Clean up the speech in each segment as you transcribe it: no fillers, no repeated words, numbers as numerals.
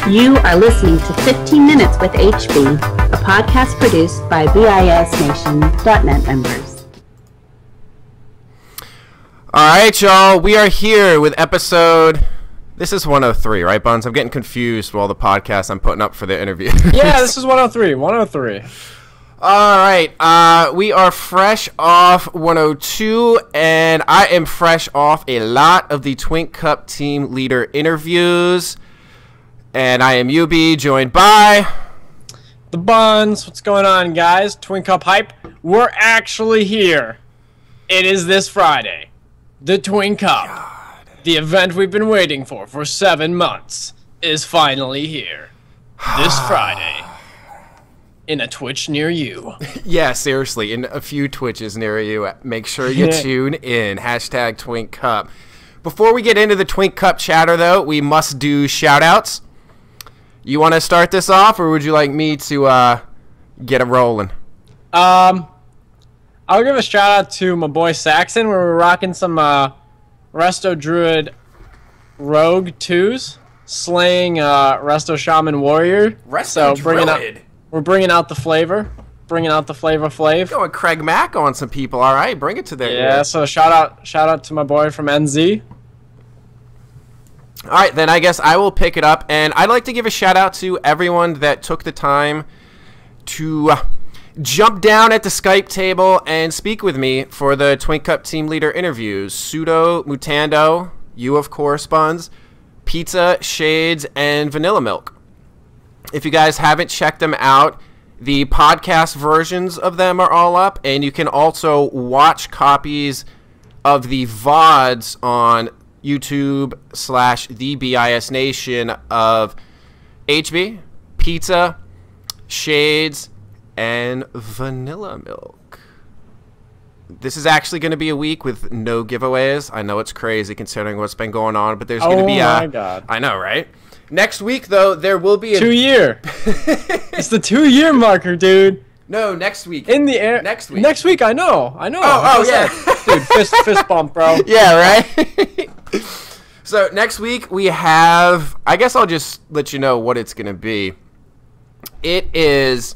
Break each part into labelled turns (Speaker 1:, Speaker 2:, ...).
Speaker 1: You are listening to 15 Minutes with HB, a podcast produced by bisnation.net members.
Speaker 2: All right, y'all. We are here with episode... This is 103, right, Buns? I'm getting confused with all the podcasts I'm putting up for the interview.
Speaker 3: Yeah, this is 103. 103.
Speaker 2: All right. We are fresh off 102, and I am fresh off a lot of the Twink Cup team leader interviews. And I am UB, joined by...
Speaker 3: The Buns. What's going on, guys? Twink Cup hype. We're actually here. It is this Friday. The Twink Cup. God. The event we've been waiting for 7 months is finally here. This Friday. In a Twitch near you.
Speaker 2: Yeah, seriously. In a few Twitches near you. Make sure you tune in. Hashtag Twink Cup. Before we get into the Twink Cup chatter, though, we must do shout-outs. You want to start this off, or would you like me to get it rolling?
Speaker 3: I'll give a shout out to my boy Saxon, where we're rocking some Resto Druid Rogue 2s, slaying Resto Shaman Warrior.
Speaker 2: Resto Druid.
Speaker 3: We're bringing out the flavor, flav.
Speaker 2: Going Craig Mack on some people. All right, bring it to there.
Speaker 3: Yeah, so shout out to my boy from NZ.
Speaker 2: All right, then I guess I will pick it up, and I'd like to give a shout-out to everyone that took the time to jump down at the Skype table and speak with me for the Twink Cup team leader interviews. Pseudo, Mutando, you, of course, Buns, Pizza, Shades, and Vanilla Milk. If you guys haven't checked them out, the podcast versions of them are all up, and you can also watch copies of the VODs on YouTube/the BIS Nation of HB, Pizza, Shades, and Vanilla Milk. This is actually going to be a week with no giveaways. I know it's crazy considering what's been going on, but there's going to be
Speaker 3: Oh my God.
Speaker 2: I know, right? Next week, though, there will be a
Speaker 3: 2 year. It's the 2 year marker, dude.
Speaker 2: No, next week.
Speaker 3: In the air.
Speaker 2: Next week.
Speaker 3: Next week, I know.
Speaker 2: Oh, yeah.
Speaker 3: Dude, fist bump, bro.
Speaker 2: Yeah, right? So, next week we have... I guess I'll just let you know what it's going to be. It is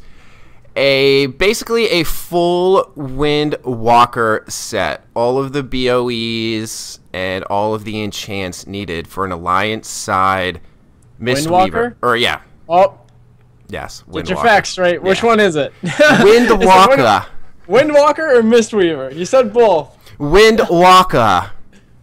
Speaker 2: basically a full Wind Walker set. All of the BOEs and all of the enchants needed for an Alliance side Mistweaver.
Speaker 3: Windwalker?
Speaker 2: Yeah.
Speaker 3: Oh.
Speaker 2: Yes,
Speaker 3: Get your facts straight. Which one is it?
Speaker 2: Windwalker.
Speaker 3: Windwalker or Mistweaver? You said both.
Speaker 2: Windwalker.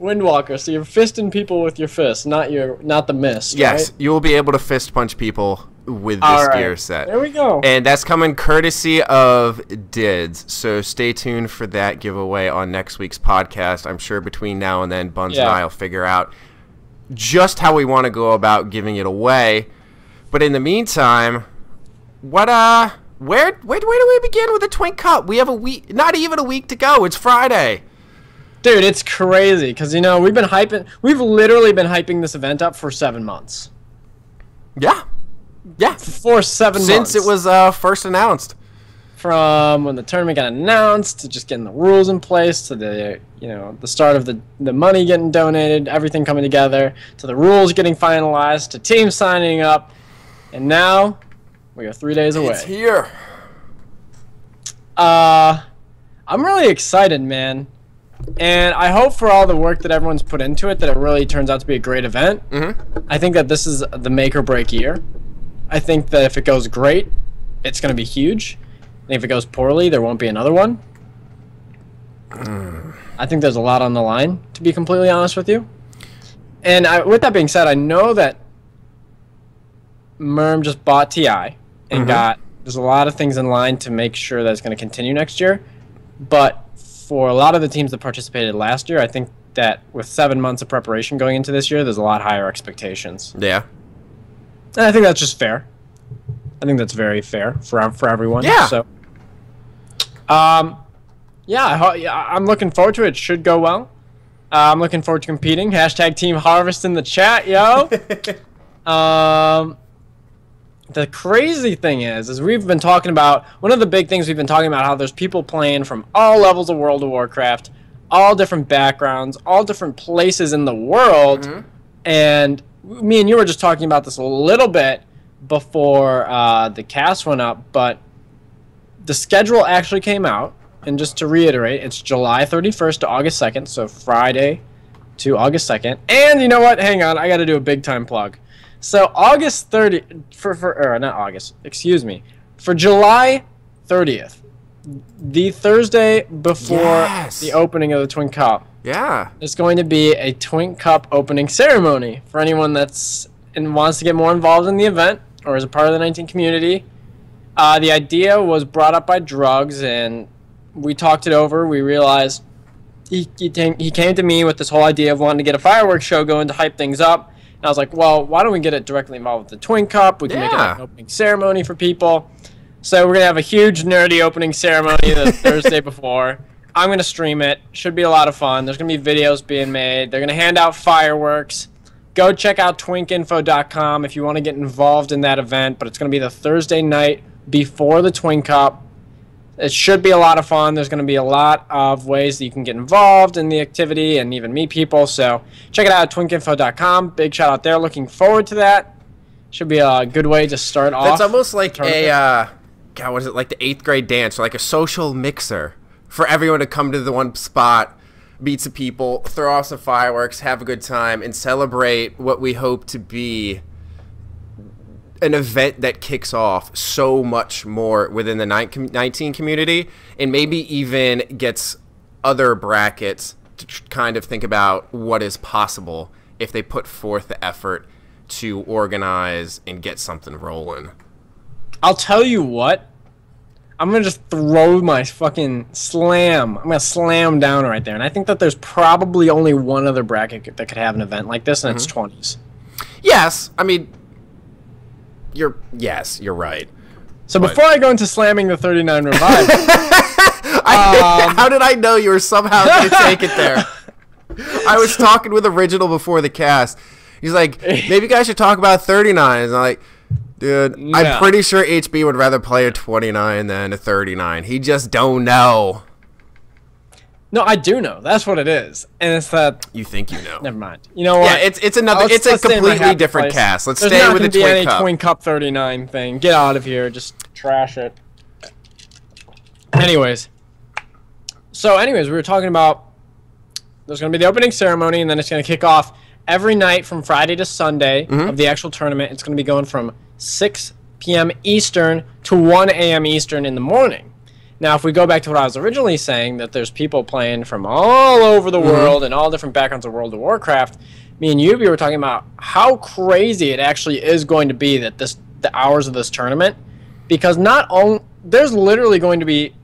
Speaker 3: Windwalker. So you're fisting people with your fists, not the mist.
Speaker 2: Yes,
Speaker 3: right?
Speaker 2: you will be able to fist punch people with this gear set.
Speaker 3: There we go.
Speaker 2: And that's coming courtesy of Dids. So stay tuned for that giveaway on next week's podcast. I'm sure between now and then, Buns and I will figure out just how we want to go about giving it away. But in the meantime, where do we begin with the Twink Cup? We have a week, not even a week to go. It's Friday.
Speaker 3: Dude, it's crazy because we've literally been hyping this event up for 7 months.
Speaker 2: Yeah.
Speaker 3: For 7 months.
Speaker 2: Since it was first announced.
Speaker 3: From when the tournament got announced to just getting the rules in place to the start of the money getting donated, everything coming together, to the rules getting finalized, to teams signing up, and now we are 3 days away.
Speaker 2: It's here.
Speaker 3: I'm really excited, man. And I hope for all the work that everyone's put into it that it really turns out to be a great event. Mm-hmm. I think that this is the make or break year. I think that if it goes great, it's going to be huge. And if it goes poorly, there won't be another one. I think there's a lot on the line, to be completely honest with you. And with that being said, I know that Merm just bought TI and there's a lot of things in line to make sure that it's going to continue next year. But for a lot of the teams that participated last year, I think that with 7 months of preparation going into this year, there's a lot higher expectations.
Speaker 2: Yeah.
Speaker 3: And I think that's just fair. I think that's very fair for everyone.
Speaker 2: Yeah.
Speaker 3: So, I'm looking forward to it. It should go well. I'm looking forward to competing. Hashtag Team Harvest in the chat, yo. The crazy thing is we've been talking about, one of the big things we've been talking about, how there's people playing from all levels of World of Warcraft, all different backgrounds, all different places in the world, and me and you were just talking about this a little bit before the cast went up, but the schedule actually came out. And just to reiterate, it's July 31st to August 2nd, so Friday to August 2nd. And you know what? Hang on, I got to do a big-time plug. So August 30th, excuse me, for July 30th, the Thursday before the opening of the Twink Cup, there's going to be a Twink Cup opening ceremony for anyone that's wants to get more involved in the event or is a part of the 19 community. The idea was brought up by Drugs, and we talked it over. We realized he came to me with this whole idea of wanting to get a fireworks show going to hype things up. And I was like, well, why don't we get it directly involved with the Twink Cup? We can make it an opening ceremony for people. So we're going to have a huge nerdy opening ceremony the Thursday before. I'm going to stream it. Should be a lot of fun. There's going to be videos being made. They're going to hand out fireworks. Go check out twinkinfo.com if you want to get involved in that event. But it's going to be the Thursday night before the Twink Cup. It should be a lot of fun. There's going to be a lot of ways that you can get involved in the activity and even meet people. So check it out at twinkinfo.com. Big shout out there. Looking forward to that. Should be a good way to start off.
Speaker 2: It's almost like what is it, like the 8th grade dance, or like a social mixer for everyone to come to the one spot, meet some people, throw off some fireworks, have a good time, and celebrate what we hope to be an event that kicks off so much more within the 19 community, and maybe even gets other brackets to kind of think about what is possible if they put forth the effort to organize and get something rolling.
Speaker 3: I'll tell you what. I'm going to just throw my fucking slam. I'm going to slam down right there. And I think that there's probably only one other bracket that could have an event like this, and it's 20s.
Speaker 2: Yes. I mean, you're right.
Speaker 3: So before I go into slamming the 39 Revive,
Speaker 2: how did I know you were somehow going to take it there? I was talking with Original before the cast. He's like, maybe you guys should talk about 39s. And I'm like, dude, no. I'm pretty sure HB would rather play a 29 than a 39. He just don't know.
Speaker 3: No, I do know. That's what it is, and it's that.
Speaker 2: You think you know?
Speaker 3: Never mind. You know what?
Speaker 2: Yeah, it's another. It's a completely different cast. Let's stay with the Twink Cup.
Speaker 3: There's not going to be any Twink Cup 39 thing. Get out of here. Just trash it. Anyways, we were talking about there's going to be the opening ceremony, and then it's going to kick off every night from Friday to Sunday of the actual tournament. It's going to be going from 6 p.m. Eastern to 1 a.m. Eastern in the morning. Now, if we go back to what I was originally saying, that there's people playing from all over the world and all different backgrounds of World of Warcraft, me and Yubi were talking about how crazy it actually is going to be that the hours of this tournament, because there's literally going to be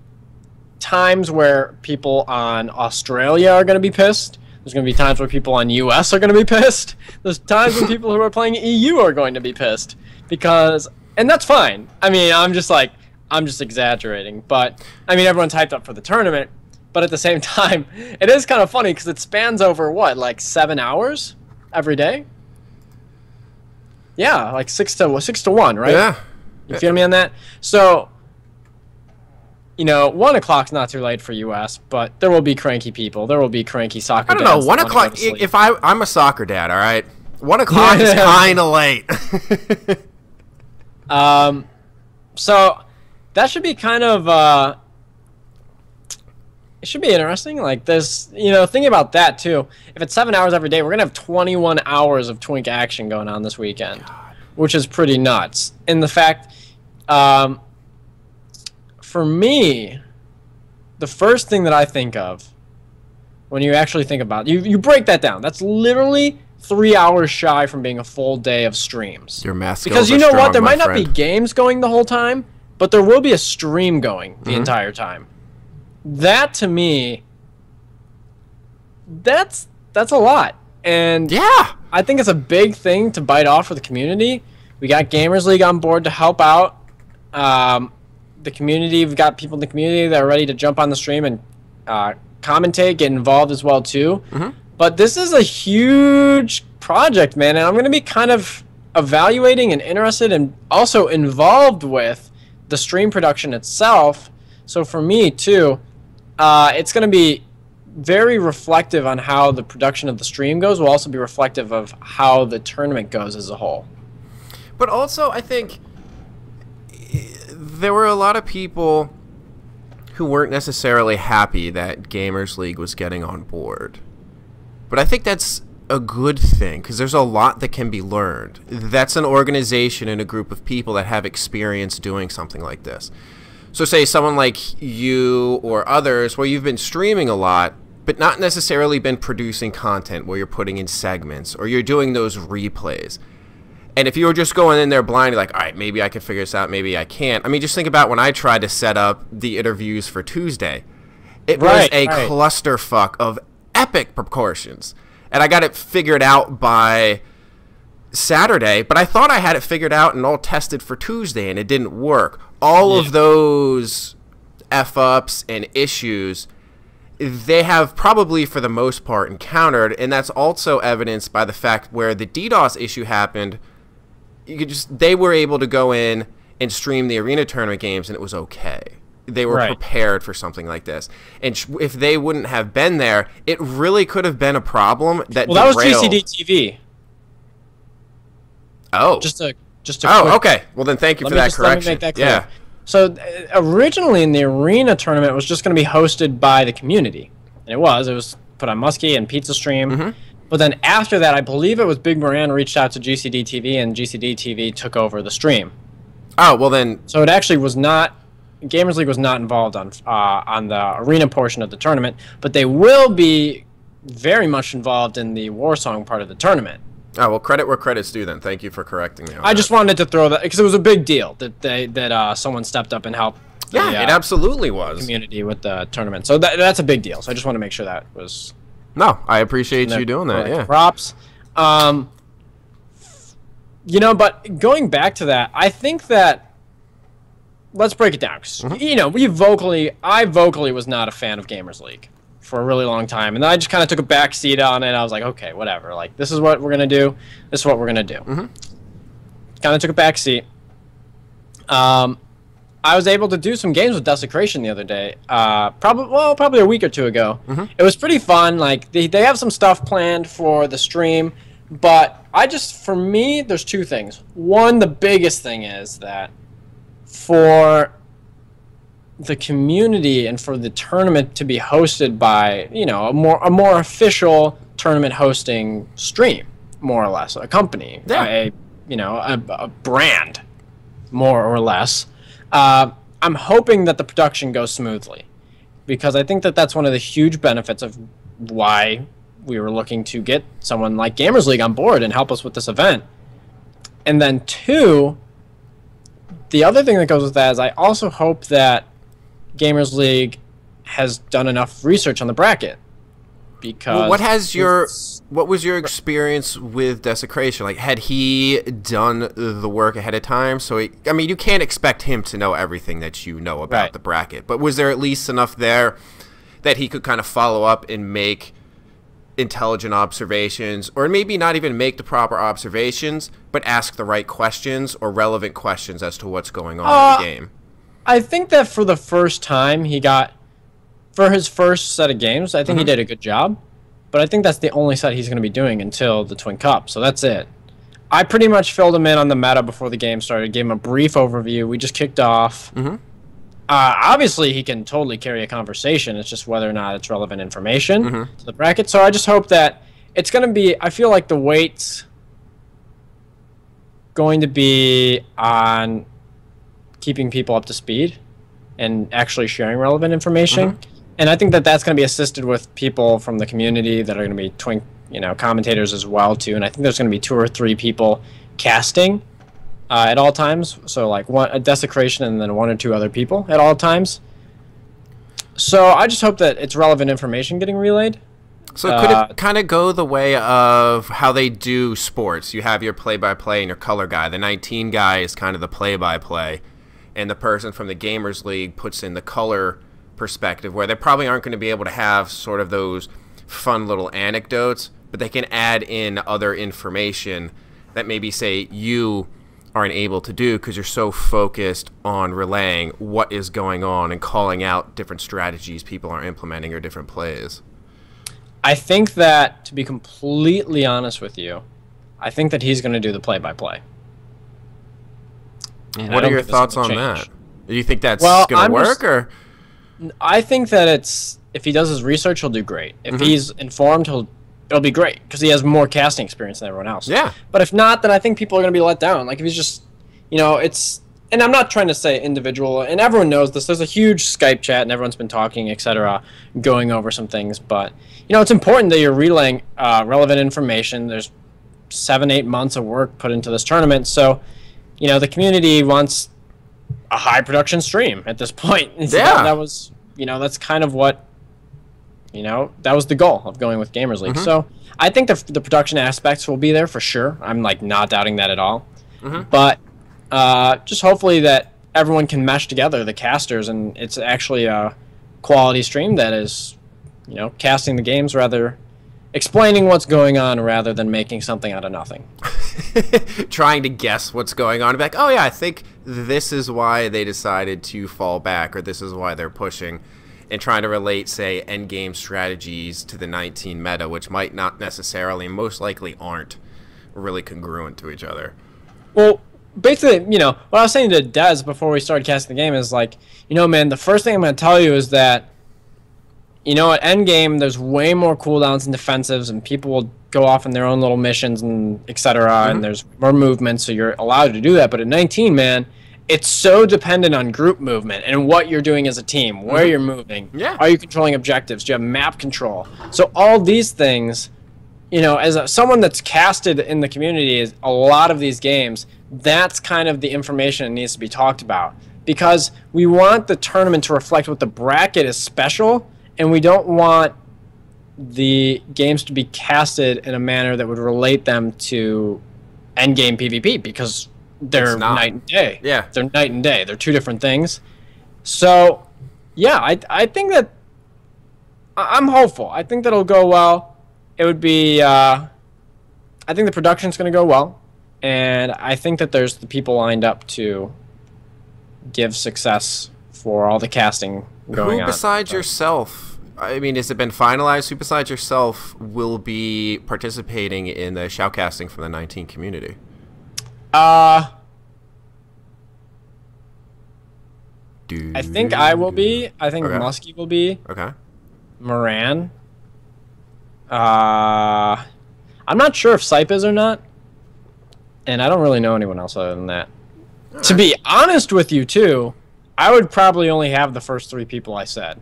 Speaker 3: times where people on Australia are going to be pissed. There's going to be times where people on US are going to be pissed. There's times when people who are playing EU are going to be pissed, and that's fine. I mean, I'm just exaggerating, but I mean, everyone's hyped up for the tournament, but at the same time, it is kind of funny because it spans over what, like 7 hours every day? Yeah, like 6 to 1, right?
Speaker 2: Yeah.
Speaker 3: You feel me on that? So, 1 o'clock's not too late for US, but there will be cranky people. There will be cranky soccer dads.
Speaker 2: I don't know, 1 o'clock, if I'm a soccer dad, all right? 1 o'clock is kind of late.
Speaker 3: So that should be kind of, it should be interesting. Like this, thinking about that too. If it's 7 hours every day, we're going to have 21 hours of Twink action going on this weekend, which is pretty nuts. And the fact, for me, the first thing that I think of when you actually think about it, you break that down. That's literally 3 hours shy from being a full day of streams.
Speaker 2: Your math skills
Speaker 3: because you
Speaker 2: are
Speaker 3: know
Speaker 2: strong,
Speaker 3: what? There
Speaker 2: my
Speaker 3: might not
Speaker 2: friend.
Speaker 3: be games going the whole time, but there will be a stream going the entire time. That to me, that's a lot. And
Speaker 2: yeah,
Speaker 3: I think it's a big thing to bite off for the community. We got Gamers League on board to help out the community. We've got people in the community that are ready to jump on the stream and commentate, get involved as well too. But this is a huge project, man, and I'm going to be kind of evaluating and interested and also involved with the stream production itself. So for me too, it's going to be very reflective on how the production of the stream goes, will also be reflective of how the tournament goes as a whole.
Speaker 2: But also, I think there were a lot of people who weren't necessarily happy that Gamers League was getting on board. But I think that's a good thing, because there's a lot that can be learned. That's an organization and a group of people that have experience doing something like this. So say someone like you or others, where you've been streaming a lot, but not necessarily been producing content where you're putting in segments or you're doing those replays. And if you were just going in there blindly, like, all right, maybe I can figure this out, maybe I can't. I mean, just think about when I tried to set up the interviews for Tuesday. It was a clusterfuck of epic proportions. And I got it figured out by Saturday, but I thought I had it figured out and all tested for Tuesday, and it didn't work. All of those F-ups and issues, they have probably, for the most part, encountered, and that's also evidenced by the fact where the DDoS issue happened. They were able to go in and stream the arena tournament games, and it was okay. They were prepared for something like this. And if they wouldn't have been there, it really could have been a problem that
Speaker 3: that was GCD TV.
Speaker 2: Oh.
Speaker 3: Just a
Speaker 2: okay. Well, then thank you for that correction. Let me make that clear. Yeah.
Speaker 3: So originally in the arena tournament, it was just going to be hosted by the community. And it was put on Muskie and Pizza Stream. Mm-hmm. But then after that, I believe it was Big Moran reached out to GCD TV, and GCD TV took over the stream.
Speaker 2: Oh, well then.
Speaker 3: So it actually was not, Gamers League was not involved on the arena portion of the tournament, but they will be very much involved in the Warsong part of the tournament.
Speaker 2: Oh, well, credit where credit's due then. Thank you for correcting me on
Speaker 3: I just wanted to throw that, because it was a big deal that someone stepped up and helped.
Speaker 2: Yeah, it absolutely was.
Speaker 3: Community with the tournament. So that's a big deal. So I just want to make sure that was...
Speaker 2: No, I appreciate you doing that, yeah.
Speaker 3: Props. But going back to that, I think that... Let's break it down. I vocally was not a fan of Gamers League for a really long time. And then I just kind of took a back seat on it. I was like, okay, whatever. Like, this is what we're going to do. This is what we're going to do. Mm-hmm. Kind of took a back seat. I was able to do some games with Desecration the other day, probably a week or two ago. Mm-hmm. It was pretty fun. Like they have some stuff planned for the stream, but for me, there's two things. One, the biggest thing is that for the community and for the tournament to be hosted by, a more official tournament hosting stream, more or less, a company, a brand, more or less. I'm hoping that the production goes smoothly, because I think that that's one of the huge benefits of why we were looking to get someone like Gamers League on board and help us with this event. And then two, the other thing that goes with that is I also hope that Gamers League has done enough research on the bracket. Because
Speaker 2: what was your experience with Desecration? Like, had he done the work ahead of time? So, you can't expect him to know everything that you know about the bracket. But was there at least enough there that he could kind of follow up and make intelligent observations, or maybe not even make the proper observations, but ask the right questions or relevant questions as to what's going on in the game?
Speaker 3: I think that for the first time for his first set of games, I think he did a good job. But I think that's the only set he's going to be doing until the Twink Cup. So that's it. I pretty much filled him in on the meta before the game started, gave him a brief overview. We just kicked off. Mm-hmm. Obviously, he can totally carry a conversation. It's just whether or not it's relevant information to the bracket. So I just hope that it's going to be... I feel like the weight's going to be on keeping people up to speed and actually sharing relevant information. Mm-hmm. And I think that that's going to be assisted with people from the community that are going to be Twink, commentators as well too. And I think there's going to be 2 or 3 people casting at all times. So like a Desecration and then 1 or 2 other people at all times. So I just hope that it's relevant information getting relayed.
Speaker 2: So could it kind of go the way of how they do sports? You have your play-by-play and your color guy. The 19 guy is kind of the play-by-play, and the person from the Gamers League puts in the color perspective, where they probably aren't going to be able to have sort of those fun little anecdotes, but they can add in other information that maybe, say, you aren't able to do because you're so focused on relaying what is going on and calling out different strategies people are implementing or different plays.
Speaker 3: I think that, to be completely honest with you, I think that he's going to do the play-by-play.
Speaker 2: What are your thoughts on that? Do you think that's going to work, or?
Speaker 3: I think that if he does his research, he'll do great. If he's informed, it'll be great because he has more casting experience than everyone else.
Speaker 2: Yeah.
Speaker 3: But if not, then I think people are going to be let down. Like if he's just, and I'm not trying to say individual, and everyone knows this. There's a huge Skype chat, and everyone's been talking, etc., going over some things. But it's important that you're relaying relevant information. There's 7-8 months of work put into this tournament, so the community wants a high production stream at this point. And so that was, that's kind of what, that was the goal of going with Gamers League. So I think the production aspects will be there for sure. I'm not doubting that at all. But just hopefully that everyone can mesh together, the casters, and it's actually a quality stream that is, casting the games, rather explaining what's going on rather than making something out of nothing.
Speaker 2: Trying to guess what's going on. Be like, oh yeah, I think this is why they decided to fall back, or this is why they're pushing, and trying to relate, say, endgame strategies to the 19 meta, which might not necessarily, most likely aren't really congruent to each other.
Speaker 3: Well, basically, what I was saying to Dez before we started casting the game is like, man, the first thing I'm going to tell you is that, at endgame, there's way more cooldowns and defensives, and people will go off on their own little missions and etc. And there's more movement, so you're allowed to do that. But at 19, man, it's so dependent on group movement and what you're doing as a team, where you're moving.
Speaker 2: Yeah.
Speaker 3: Are you controlling objectives? Do you have map control? So all these things, as someone that's casted in the community is a lot of these games, that's kind of the information that needs to be talked about. Because we want the tournament to reflect what the bracket is special, and we don't want the games to be casted in a manner that would relate them to endgame PvP, because they're night and day.
Speaker 2: Yeah.
Speaker 3: They're night and day. They're two different things. So, yeah, I think that I'm hopeful. I think that it'll go well. It would be I think the production's going to go well, and I think that there's the people lined up to give success for all the casting going on.
Speaker 2: Who besides yourself, I mean, has it been finalized? Who besides yourself will be participating in the shoutcasting from the 19 community?
Speaker 3: I think I will be. I think Muskie will be.
Speaker 2: Okay.
Speaker 3: Moran. I'm not sure if Sipe is or not. And I don't really know anyone else other than that. To be honest with you, too, I would probably only have the first 3 people I said.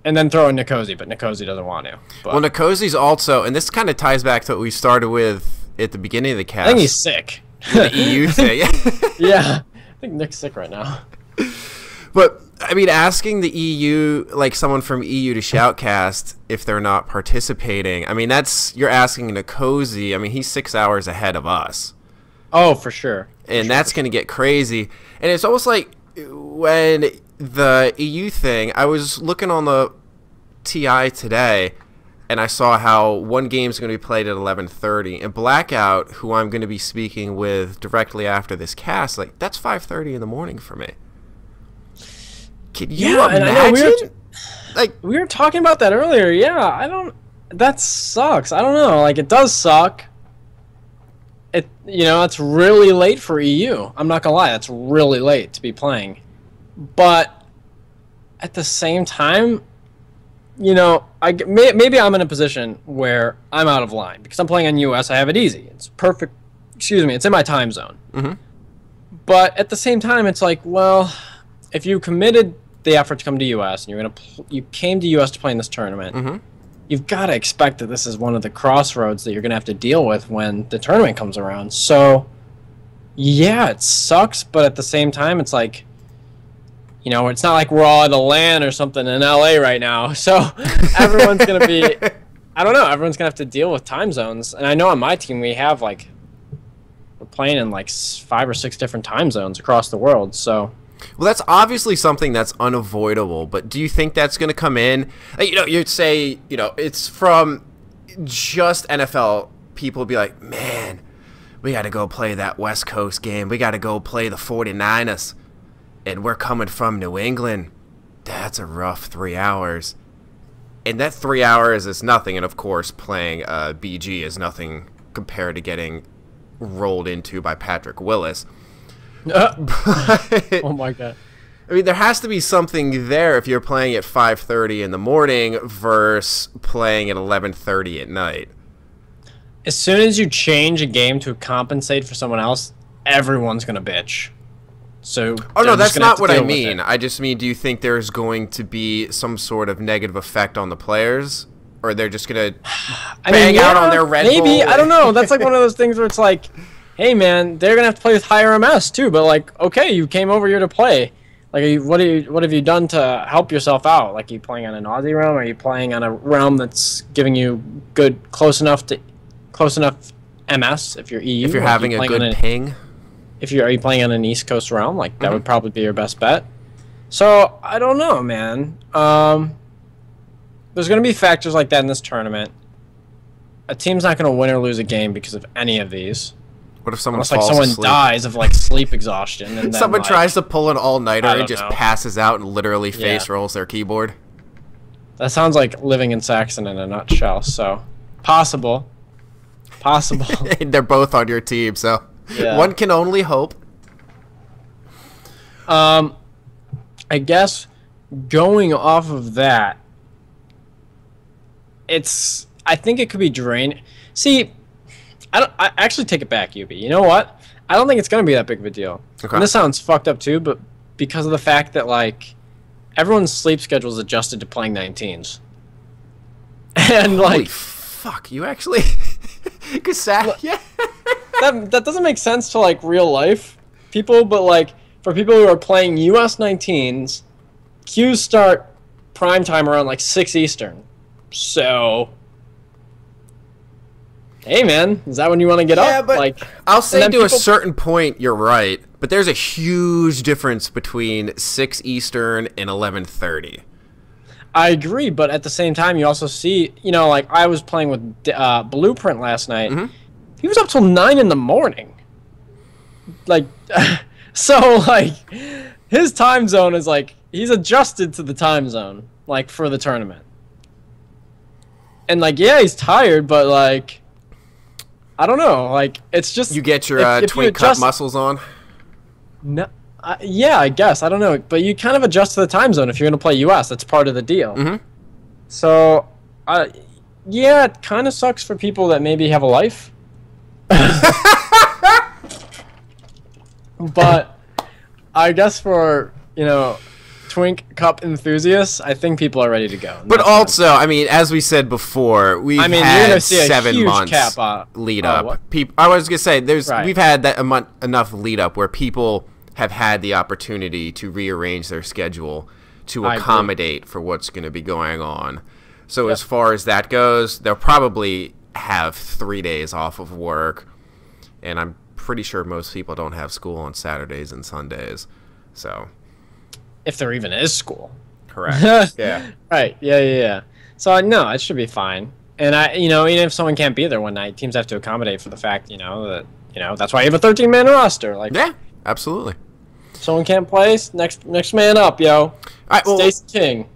Speaker 3: And then throw in Nikosi, but Nikosi doesn't want to. But.
Speaker 2: Well, Nikosi's also, and this kind of ties back to what we started with at the beginning of the cast.
Speaker 3: I think he's sick.
Speaker 2: The EU thing.
Speaker 3: Yeah. I think Nick's sick right now.
Speaker 2: But, I mean, asking the EU, like someone from EU to shoutcast if they're not participating, I mean, you're asking Nikosi. I mean, he's 6 hours ahead of us.
Speaker 3: Oh, for sure.
Speaker 2: And that's going to get crazy. And it's almost like when the EU thing, I was looking on the TI today, and I saw how one game is going to be played at 11:30, and Blackout, who I'm going to be speaking with directly after this cast, like, that's 5:30 in the morning for me. Can you imagine?
Speaker 3: And I know we were talking about that earlier. Yeah, that sucks. I don't know. Like, it does suck. It's really late for EU. I'm not gonna lie, that's really late to be playing. But at the same time, maybe I'm in a position where I'm out of line because I'm playing on US. I have it easy. It's perfect. Excuse me. It's in my time zone. But at the same time, it's like, well, if you committed the effort to come to US and you came to US to play in this tournament. You've got to expect that this is one of the crossroads that you're going to have to deal with when the tournament comes around. So, yeah, it sucks, but at the same time, it's like, it's not like we're all at a LAN or something in LA right now. So, everyone's going to be, I don't know, everyone's going to have to deal with time zones. And I know on my team, we have, we're playing in, 5 or 6 different time zones across the world, so...
Speaker 2: Well, that's obviously something that's unavoidable, but do you think that's going to come in? You'd say, it's from just NFL. People would be like, man, we got to go play that West Coast game. We got to go play the 49ers, and we're coming from New England. That's a rough 3 hours. And that 3 hours is nothing. And, of course, playing BG is nothing compared to getting rolled into by Patrick Willis.
Speaker 3: Oh, my God.
Speaker 2: I mean, there has to be something there if you're playing at 5:30 in the morning versus playing at 11:30 at night.
Speaker 3: As soon as you change a game to compensate for someone else, everyone's going to bitch. So
Speaker 2: oh, no, that's not what I mean. I just mean, do you think there's going to be some sort of negative effect on the players? Or they're just going to bang out on their Red Bull?
Speaker 3: Maybe. I don't know. That's like one of those things where it's like, hey, man, they're going to have to play with higher MS, too. But, like, okay, you came over here to play. Like, what have you done to help yourself out? Like, are you playing on an Aussie realm? Or are you playing on a realm that's giving you close enough MS if you're EU?
Speaker 2: If you're having a good ping?
Speaker 3: Are you playing on an East Coast realm? Like, that would probably be your best bet. So, I don't know, man. There's going to be factors like that in this tournament. A team's not going to win or lose a game because of any of these.
Speaker 2: What if someone
Speaker 3: Unless,
Speaker 2: falls
Speaker 3: someone
Speaker 2: asleep?
Speaker 3: dies of, like, sleep exhaustion. And then,
Speaker 2: someone tries to pull an all-nighter and just
Speaker 3: know.
Speaker 2: passes out and literally face rolls their keyboard.
Speaker 3: That sounds like living in Saxon in a nutshell. So, possible.
Speaker 2: They're both on your team, so one can only hope.
Speaker 3: I guess going off of that, I think it could be draining. See, I actually take it back, UB. You know what? I don't think it's going to be that big of a deal.
Speaker 2: Okay.
Speaker 3: And this sounds fucked up too, but because of the fact that, like, everyone's sleep schedule is adjusted to playing 19s. And, like...
Speaker 2: Holy fuck, you actually... yeah.
Speaker 3: that doesn't make sense to, like, real life people, but, like, for people who are playing US 19s, queues start prime time around, like, 6 Eastern. So... Hey, man, is that when you want to get up?
Speaker 2: But
Speaker 3: like,
Speaker 2: I'll say to a certain point, you're right. But there's a huge difference between 6 Eastern and 11:30.
Speaker 3: I agree, but at the same time, you also see, you know, like, I was playing with Blueprint last night. He was up till 9 in the morning. Like, so, like, his time zone is, like, he's adjusted to the time zone, like, for the tournament. And, like, yeah, he's tired, but, like... I don't know, like, it's just...
Speaker 2: You get your Twink Cup muscles on?
Speaker 3: No, yeah, I guess, I don't know, but you kind of adjust to the time zone if you're going to play US, that's part of the deal. So, yeah, it kind of sucks for people that maybe have a life. But, I guess for, you know... Twink Cup enthusiasts, I think people are ready to go.
Speaker 2: But also, I mean, as we said before, we've had 7 months lead up. I was gonna say, we've had that enough lead up where people have had the opportunity to rearrange their schedule to accommodate for what's going to be going on. So as far as that goes, they'll probably have 3 days off of work, and I'm pretty sure most people don't have school on Saturdays and Sundays. So.
Speaker 3: If there even is school.
Speaker 2: Correct. Yeah.
Speaker 3: Right. Yeah. So, no, it should be fine. And, even if someone can't be there one night, teams have to accommodate for the fact, that, that's why you have a 13-man roster. Like,
Speaker 2: yeah, absolutely.
Speaker 3: Someone can't play, next man up, yo.
Speaker 2: All right, well,
Speaker 3: Stacey King.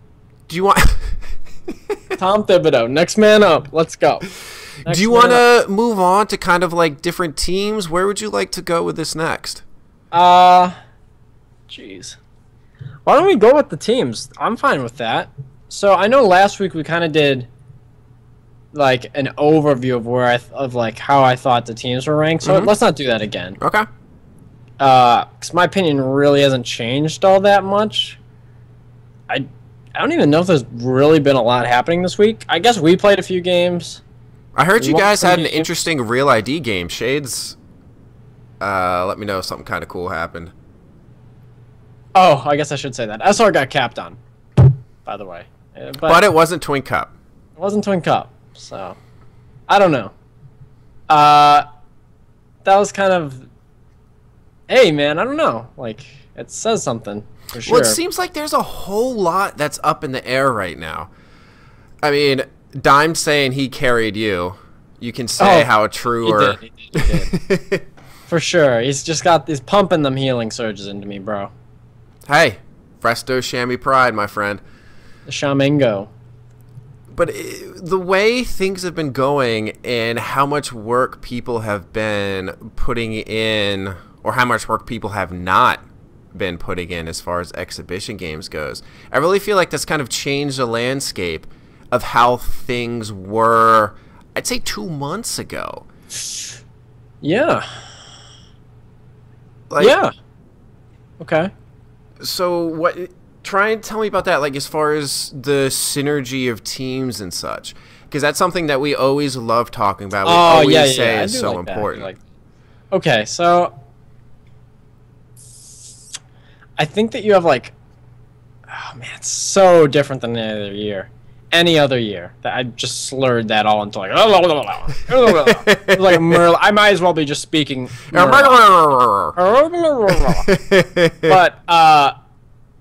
Speaker 2: Do you want...
Speaker 3: Tom Thibodeau, next man up. Let's go.
Speaker 2: Do you want to move on to kind of, like, different teams? Where would you like to go with this next?
Speaker 3: Jeez. Why don't we go with the teams? I'm fine with that. So I know last week we kind of did like an overview of how I thought the teams were ranked. So let's not do that again.
Speaker 2: Okay.
Speaker 3: Because my opinion really hasn't changed all that much. I don't even know if there's really been a lot happening this week. I guess we played a few games.
Speaker 2: I heard you guys had an interesting Real ID game. Shades, let me know if something kind of cool happened.
Speaker 3: Oh, I guess I should say that. SR got capped on, by the way.
Speaker 2: But it wasn't Twink Cup.
Speaker 3: It wasn't Twink Cup, so I don't know. That was kind of... Hey, man, I don't know. Like, it says something, for sure.
Speaker 2: Well, it seems like there's a whole lot that's up in the air right now. I mean, Dime's saying he carried you. You can say how true or...
Speaker 3: He did. For sure. He's pumping them healing surges into me, bro.
Speaker 2: Hey, Presto Chamois Pride, my friend.
Speaker 3: The Shamingo.
Speaker 2: But the way things have been going and how much work people have been putting in, or how much work people have not been putting in as far as exhibition games goes, I really feel like that's kind of changed the landscape of how things were, I'd say 2 months ago.
Speaker 3: Yeah.
Speaker 2: Like,
Speaker 3: yeah. Okay.
Speaker 2: So what? Try and tell me about that, like as far as the synergy of teams and such, because that's something that we always love talking about. We always say is so important.
Speaker 3: Okay, so I think that you have like, oh man, it's so different than any other year. Any other year that I just slurred that all into like, like Merle. I might as well be just speaking. But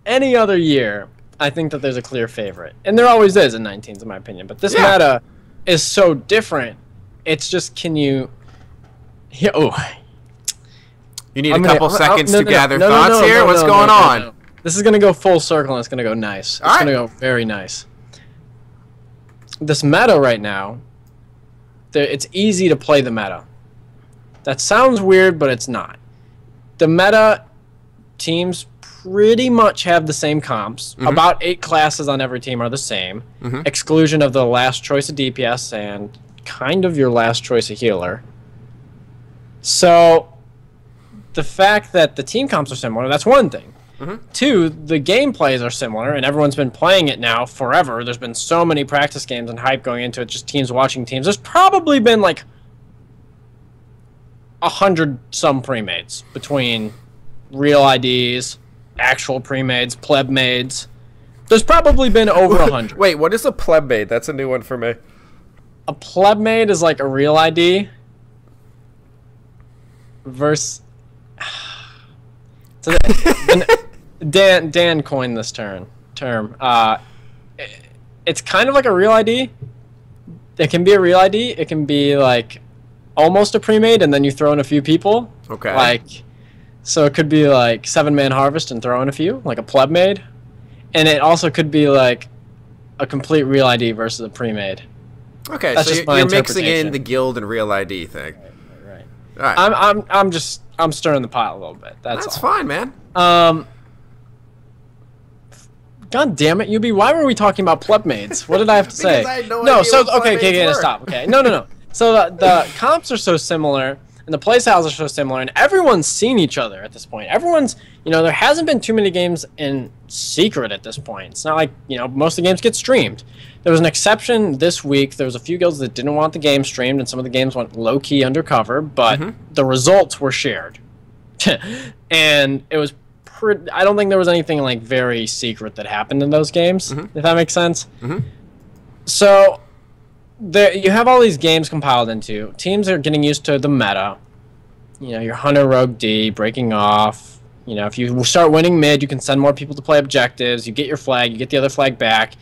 Speaker 3: any other year, I think that there's a clear favorite. And there always is in 19s, in my opinion. But this meta is so different. It's just, can you... Yeah,
Speaker 2: you need a couple seconds to gather thoughts here? What's going on?
Speaker 3: This is going to go full circle, and it's going to go nice. It's going to go very nice. This meta right now, it's easy to play the meta. That sounds weird, but it's not. The meta teams pretty much have the same comps. Mm-hmm. About 8 classes on every team are the same. Mm-hmm. Exclusion of the last choice of DPS and kind of your last choice of healer. So the fact that the team comps are similar, that's one thing. Mm-hmm. 2, the gameplays are similar, and everyone's been playing it now forever. There's been so many practice games and hype going into it, just teams watching teams. There's probably been like 100-some pre-mades between real IDs, actual pre-mades, pleb mades. There's probably been over 100.
Speaker 2: Wait, what is a pleb made? That's a new one for me.
Speaker 3: A pleb made is like a real ID versus... So Dan coined this term. It's kind of like a real ID. It can be a real ID. It can be like almost a pre-made, and then you throw in a few people.
Speaker 2: Okay.
Speaker 3: Like, so it could be like 7-man harvest and throw in a few, like a pleb made, and it also could be like a complete real ID versus a pre-made.
Speaker 2: Okay, that's so you're mixing in the guild and real ID thing.
Speaker 3: Right.
Speaker 2: All right.
Speaker 3: I'm stirring the pot a little bit. That's
Speaker 2: fine, man.
Speaker 3: God damn it, UB! Why were we talking about pleb maids? What did I have to say?
Speaker 2: I had no idea what
Speaker 3: okay, stop. Okay, no. So the comps are so similar, and the playstyles are so similar, and everyone's seen each other at this point. Everyone's, there hasn't been too many games in secret at this point. It's not like, most of the games get streamed. There was an exception this week. There was a few guilds that didn't want the game streamed, and some of the games went low-key undercover, but the results were shared. And it was I don't think there was anything like very secret that happened in those games, if that makes sense. So you have all these games compiled into. Teams are getting used to the meta. Your Hunter Rogue D breaking off. If you start winning mid, you can send more people to play objectives. You get your flag, you get the other flag back.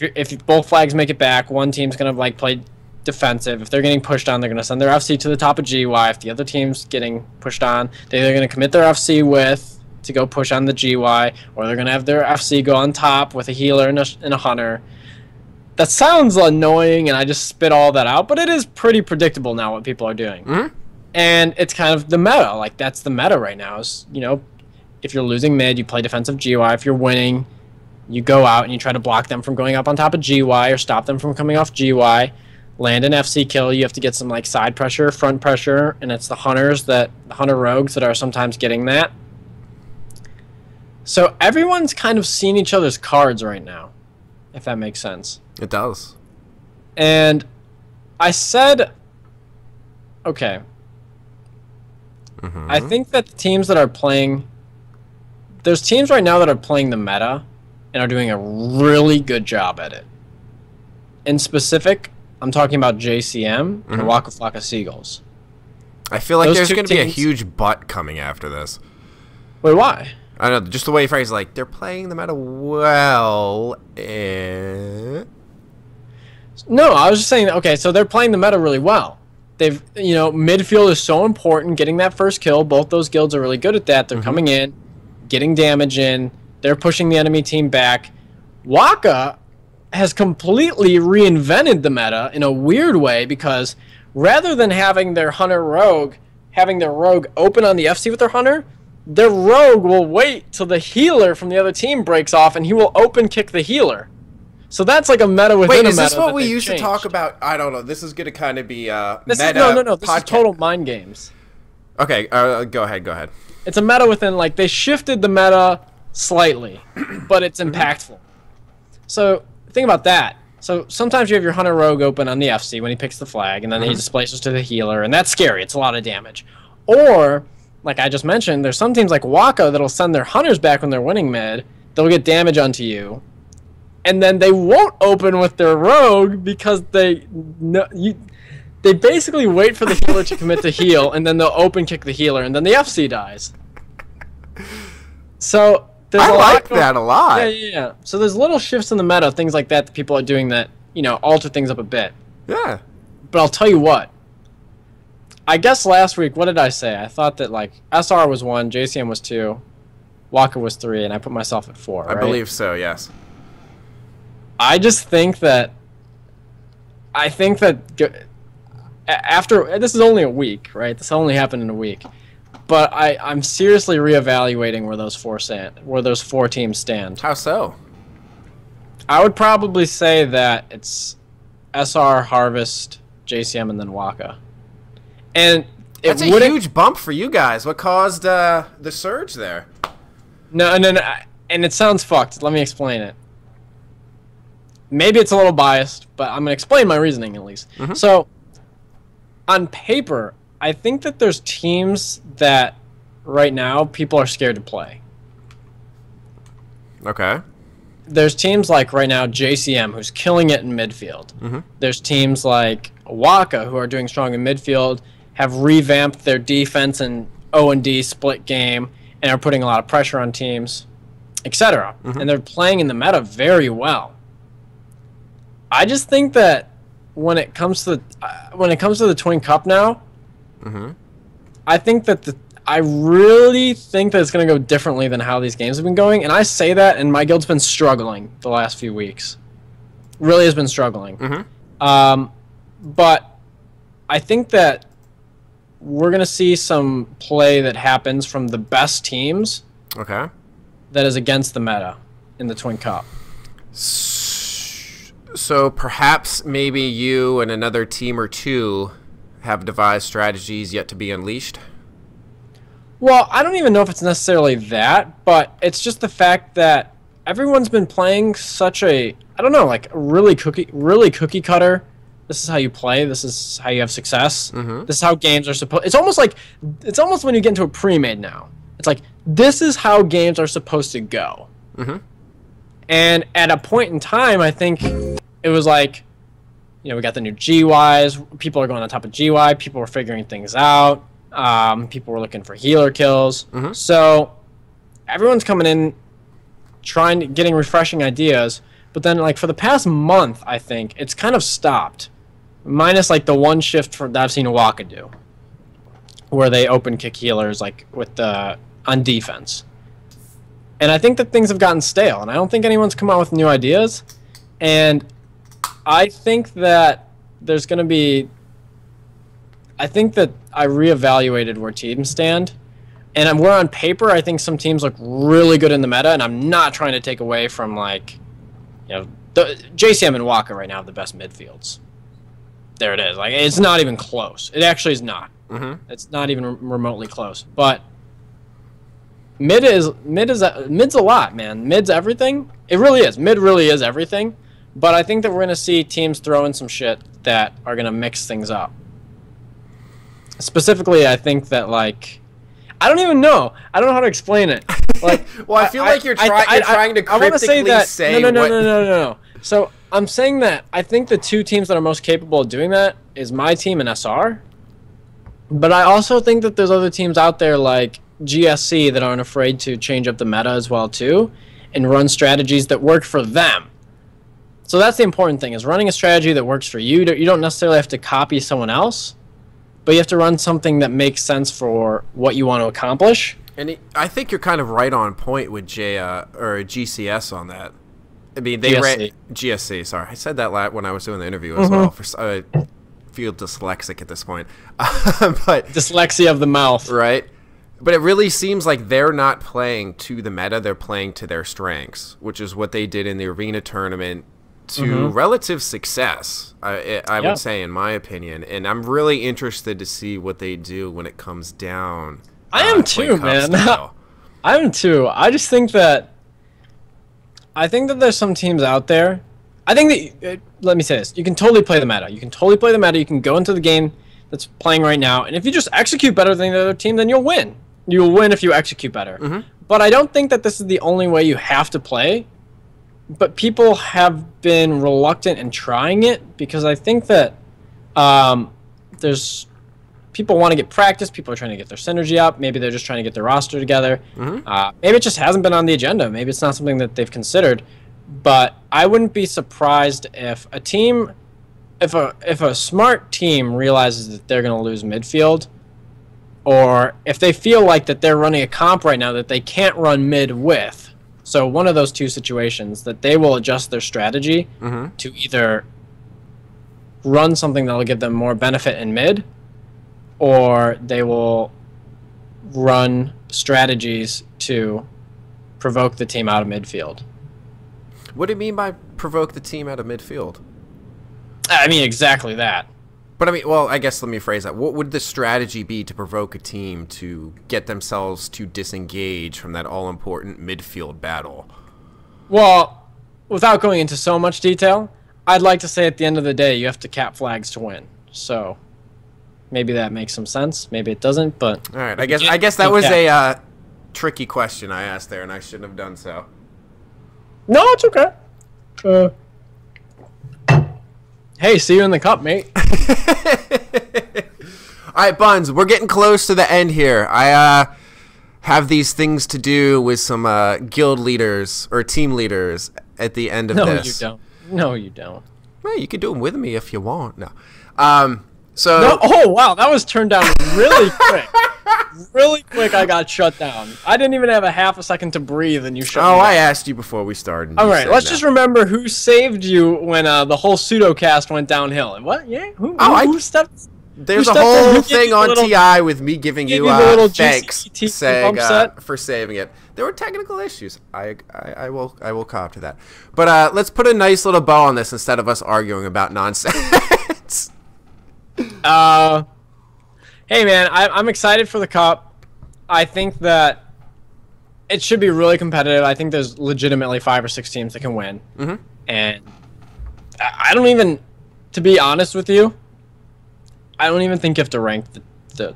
Speaker 3: If both flags make it back, one team's going to like play defensive. If they're getting pushed on, they're going to send their FC to the top of GY. If the other team's getting pushed on, they're going to commit their FC to go push on the GY, or they're going to have their FC go on top with a healer and a hunter. That sounds annoying, and I just spit all that out, but it is pretty predictable now what people are doing. And it's kind of the meta. Like, that's the meta right now is, if you're losing mid, you play defensive GY. If you're winning, you go out and you try to block them from going up on top of GY or stop them from coming off GY. Land an FC kill. You have to get some like side pressure, front pressure, and it's the hunter rogues that are sometimes getting that. So everyone's kind of seen each other's cards right now, if that makes sense.
Speaker 2: It does.
Speaker 3: And I said, okay, I think that the teams that are playing, there's teams right now that are playing the meta and are doing a really good job at it. In specific, I'm talking about JCM and Waka Flocka Seagulls.
Speaker 2: I feel like there's going to be a huge butt coming after this.
Speaker 3: Wait, why?
Speaker 2: I don't know, just the way you phrase, like, they're playing the meta well,
Speaker 3: No, I was just saying, okay, so they're playing the meta really well. They've, midfield is so important, getting that first kill. Both those guilds are really good at that. They're coming in, getting damage in. They're pushing the enemy team back. Waka has completely reinvented the meta in a weird way, because rather than having their rogue open on the FC with their hunter, their rogue will wait till the healer from the other team breaks off, and he will open kick the healer. So that's like a meta within a meta.
Speaker 2: Wait, is this what we used to talk about? I don't know. This is going to kind of be meta.
Speaker 3: No. This is total mind games.
Speaker 2: Okay, go ahead.
Speaker 3: It's a meta within, like, they shifted the meta slightly, but it's impactful. So think about that. So sometimes you have your hunter rogue open on the FC when he picks the flag, and then he displaces to the healer, and that's scary. It's a lot of damage. Or, like I just mentioned, there's some teams like Waka that'll send their hunters back when they're winning mid. They'll get damage onto you, and then they won't open with their rogue because they basically wait for the healer to commit to heal, and then they'll open kick the healer, and then the FC dies. So I
Speaker 2: like that a lot.
Speaker 3: Yeah. So there's little shifts in the meta, things like that people are doing that, alter things up a bit.
Speaker 2: Yeah.
Speaker 3: But I'll tell you what. I guess last week, what did I say? I thought that, like, SR was 1, JCM was 2, Walker was 3, and I put myself at 4, right?
Speaker 2: I believe so, yes.
Speaker 3: I just think that... after... This is only a week, right? This only happened in a week. But I'm seriously reevaluating where those four teams stand.
Speaker 2: How so?
Speaker 3: I would probably say that it's SR, Harvest, JCM, and then Waka. And
Speaker 2: that's a huge bump for you guys. What caused the surge there?
Speaker 3: No, and it sounds fucked. Let me explain it. Maybe it's a little biased, but I'm going to explain my reasoning at least. So, on paper, I think that there's teams that right now people are scared to play.
Speaker 2: Okay.
Speaker 3: There's teams like right now JCM, who's killing it in midfield. There's teams like Waka, who are doing strong in midfield, have revamped their defense and O&D split game, and are putting a lot of pressure on teams, etc. And they're playing in the meta very well. I just think that when it comes to the Twink Cup now, I think that I really think that it's going to go differently than how these games have been going, and I say that, and my guild's been struggling the last few weeks. Really has been struggling. But I think that we're going to see some play that happens from the best teams.
Speaker 2: Okay.
Speaker 3: That is against the meta in the Twink Cup.
Speaker 2: So perhaps maybe you and another team or two have devised strategies yet to be unleashed?
Speaker 3: Well, I don't even know if it's necessarily that, but it's just the fact that everyone's been playing such a, I don't know, like a really cookie cutter. This is how you play. This is how you have success. This is how games are supposed. It's almost when you get into a pre-made now. It's like, this is how games are supposed to go. And at a point in time, I think it was like, we got the new GYs. People are going on top of GY. People were figuring things out. People were looking for healer kills. So everyone's coming in, getting refreshing ideas. But then, like, for the past month, I think it's kind of stopped. Minus, like, the one shift that I've seen Waka do, where they open kick healers, like, on defense. And I think that things have gotten stale, and I don't think anyone's come out with new ideas. And I think that there's going to be... I think that I reevaluated where teams stand. And where on paper, I think some teams look really good in the meta, and I'm not trying to take away from, like, the JCM and Waka right now have the best midfields. There it is. Like, it's not even close. It actually is not. It's not even remotely close. But mid's a lot, man. Mid's everything. It really is. Mid really is everything. But I think that we're going to see teams throw in some shit that are going to mix things up. Specifically, I think that, like, I don't even know. I don't know how to explain it. Like,
Speaker 2: well, I feel like you're trying to cryptically say
Speaker 3: No. So I'm saying that I think the two teams that are most capable of doing that is my team and SR. But I also think that there's other teams out there like GSC that aren't afraid to change up the meta as well too, and run strategies that work for them. So that's the important thing, is running a strategy that works for you. You don't necessarily have to copy someone else, but you have to run something that makes sense for what you want to accomplish.
Speaker 2: And I think you're kind of right on point with GCS on that. I mean, they ran GSC. Sorry, I said that when I was doing the interview as well. I feel dyslexic at this point, but
Speaker 3: dyslexia of the mouth,
Speaker 2: right? But it really seems like they're not playing to the meta; they're playing to their strengths, which is what they did in the arena tournament to relative success. I would say, in my opinion, and I'm really interested to see what they do when it comes down.
Speaker 3: I am too, man. I am too. I just think that. I think that there's some teams out there. I think that, let me say this, you can totally play the meta. You can totally play the meta. You can go into the game that's playing right now, and if you just execute better than the other team, then you'll win. You'll win if you execute better. But I don't think that this is the only way you have to play. But people have been reluctant in trying it because I think that there's people want to get practice. People are trying to get their synergy up. Maybe they're just trying to get their roster together. Maybe it just hasn't been on the agenda. Maybe it's not something that they've considered. But I wouldn't be surprised if a team, if a smart team realizes that they're going to lose midfield, or if they feel like that they're running a comp right now that they can't run mid with. So one of those two situations, that they will adjust their strategy to either run something that will give them more benefit in mid, or they will run strategies to provoke the team out of midfield.
Speaker 2: What do you mean by provoke the team out of midfield?
Speaker 3: I mean, exactly that.
Speaker 2: But I mean, well, I guess let me phrase that. What would the strategy be to provoke a team to get themselves to disengage from that all-important midfield battle? Well,
Speaker 3: without going into so much detail, I'd like to say at the end of the day, you have to cap flags to win. So maybe that makes some sense. Maybe it doesn't, but...
Speaker 2: All right, I guess that was a tricky question I asked there, and I shouldn't have done so.
Speaker 3: No, it's okay. Hey, see you in the cup, mate.
Speaker 2: All right, Buns, we're getting close to the end here. I have these things to do with some guild leaders or team leaders at the end of this.
Speaker 3: No, you don't. No, you don't.
Speaker 2: Well, you can do them with me if you want. No.
Speaker 3: Oh, wow, that was turned down really quick. Really quick, I got shut down. I didn't even have a half a second to breathe, and you shut me down.
Speaker 2: I asked you before we started.
Speaker 3: All right, let's just remember who saved you when the whole pseudocast went downhill. What? Yeah? Who stepped?
Speaker 2: There's a whole thing on TI with me giving you thanks for saving it. There were technical issues. I will cop to that. But let's put a nice little bow on this instead of us arguing about nonsense.
Speaker 3: Hey, man, I'm excited for the Cup. I think that it should be really competitive. I think there's legitimately 5 or 6 teams that can win. And I don't even, to be honest with you, I don't even think you have to rank the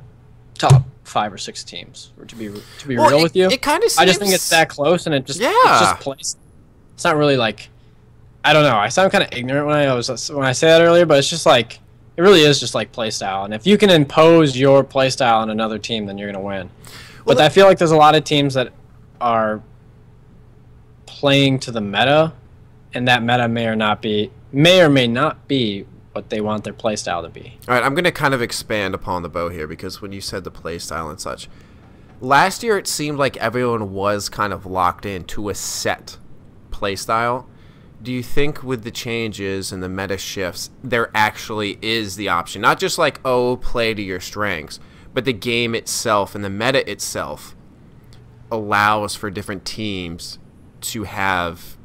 Speaker 3: top 5 or 6 teams. Or to be real with you,
Speaker 2: it kind of seems...
Speaker 3: I just think it's that close, and it's just placed. It's not really like, I don't know. I sound kind of ignorant when I say that earlier, but it's just like, it really is just like playstyle, and if you can impose your playstyle on another team, then you're gonna win. Well, but I feel like there's a lot of teams that are playing to the meta, and that meta may or may not be what they want their playstyle to be.
Speaker 2: All right, I'm gonna kind of expand upon the bow here, because when you said the playstyle and such, last year it seemed like everyone was kind of locked into a set playstyle. Do you think with the changes and the meta shifts, there actually is the option? Not just like, oh, play to your strengths, but the game itself and the meta itself allows for different teams to have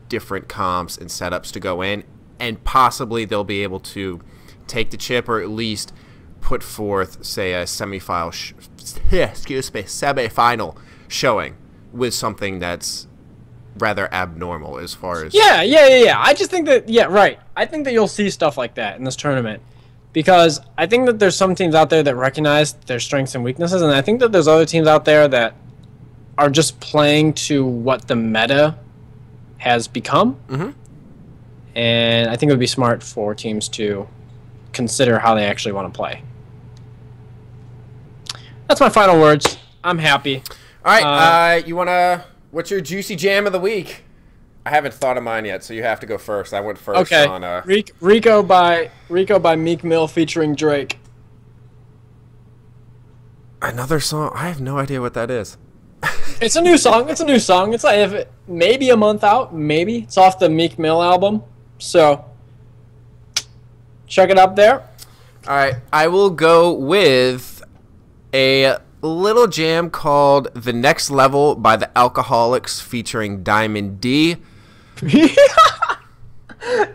Speaker 2: different comps and setups to go in, and possibly they'll be able to take the chip or at least put forth, say, a semifinal showing with something that's rather abnormal as far as...
Speaker 3: Yeah. I just think that, right. I think that you'll see stuff like that in this tournament, because I think that there's some teams out there that recognize their strengths and weaknesses, and I think that there's other teams out there that are just playing to what the meta has become. And I think it would be smart for teams to consider how they actually want to play. That's my final words. I'm happy.
Speaker 2: All right, you want to... What's your juicy jam of the week? I haven't thought of mine yet, so you have to go first. I went first.
Speaker 3: Okay.
Speaker 2: On
Speaker 3: Rico by Meek Mill featuring Drake.
Speaker 2: Another song? I have no idea what that is.
Speaker 3: It's a new song. It's a new song. It's like maybe a month out. Maybe it's off the Meek Mill album. So check it up there.
Speaker 2: All right, I will go with a little jam called "The Next Level" by the Alcoholics featuring Diamond D.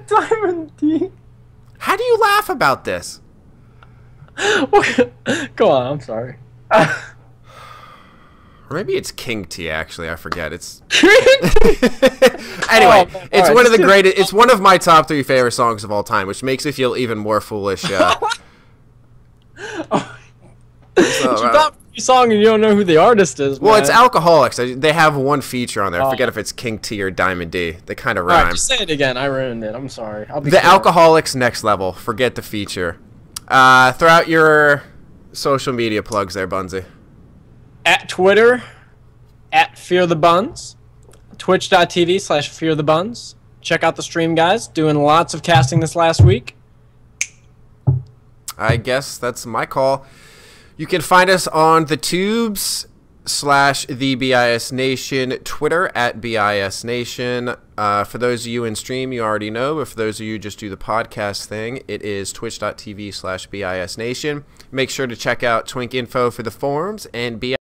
Speaker 3: Diamond D.
Speaker 2: How do you laugh about this?
Speaker 3: Go on. I'm sorry.
Speaker 2: Or maybe it's King T. Actually, I forget. It's
Speaker 3: Anyway,
Speaker 2: it's one of the greatest. It's one of my top 3 favorite songs of all time, which makes me feel even more foolish.
Speaker 3: Top song and you don't know who the artist is.
Speaker 2: Well,
Speaker 3: man.
Speaker 2: it's Alcoholics. They have one feature on there. I forget if it's King T or Diamond D. They kind of rhyme.
Speaker 3: All right, just say it again. I ruined it. I'm sorry.
Speaker 2: The Alcoholics Next Level. Forget the feature. Throw out your social media plugs there, Bunzy.
Speaker 3: At Twitter, at Fear the Buns, twitch.tv/Fear the Buns. Check out the stream, guys. Doing lots of casting this last week.
Speaker 2: I guess that's my call. You can find us on the tubes /the BIS Nation, Twitter at BIS Nation. For those of you in stream, you already know, but for those of you who just do the podcast thing, it is twitch.tv/BIS Nation. Make sure to check out Twink Info for the forums and BIS